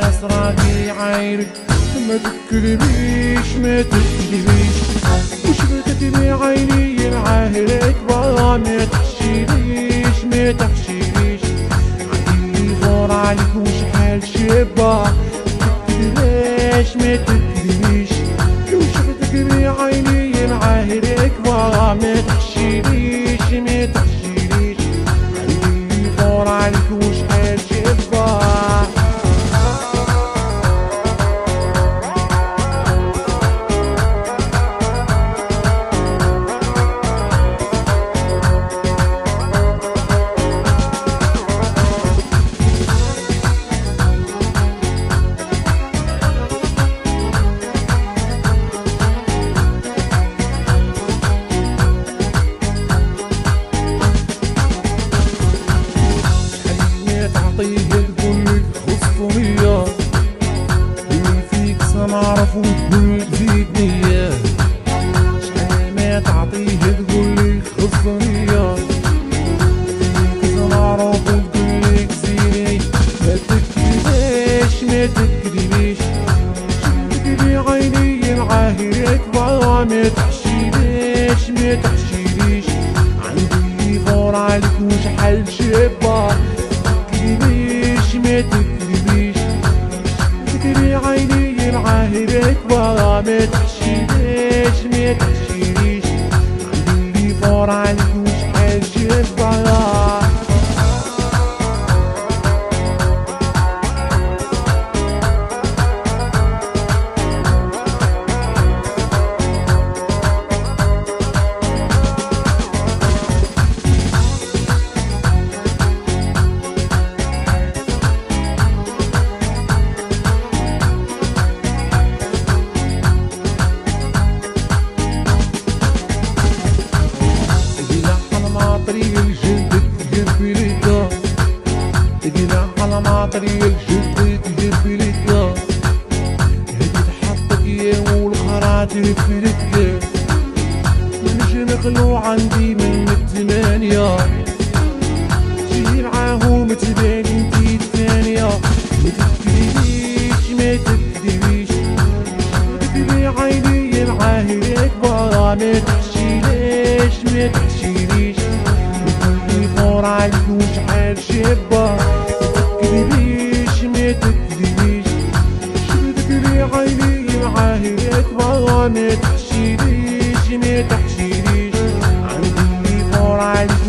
الناس راضي عايرك، ما تكذبيش ما تكذبيش، وش بتكذبي عيني العاهرك بقى، ما تحشيليش ما تحشيليش، عندي فور عليك وشحال شابة، ليش ما تكذبيش، وش بتكذبي عيني العاهرك بقى، ما تحشيليش ما تحشيليش، عندي فور عليك وشحال شابة. نعرف وتقول تزيدني اياه، شحال ما تعطيه تقولي خصني، فيك نعرف وتقولي تزيدني، ما تكذبيش ما تكذبيش، تكذبي عيني العاهرك بقى، ما تحشيليش ما تحشيليش، عندي فور عليك وشحال شابة، تكذبيش ما تكذبيش، تكذبي عيني العاهرك بقى، ما تحشيليش ما تحشيليش، عندي فور عليك وشحال شابة. طريق الجلد تهربي ليا، تجينا على ما طريق الجلد تهربي ليا، هدي تحطك يا والخراطر في ليا، نجي نخلو عندي من الثمانية، تجي معاهم تباني انتي الثانية، ما تكذبيش ما تكذبيش، تكذبي عيني العاهرك بقى، ما تحشيليش ما تحشيليش، فور عليك وشحال شابة، ما تكذبيش ما تكذبيش، تكذبي عيني العاهرك بقى، ما تحشيليش ما تحشيليش، عندي فور عليك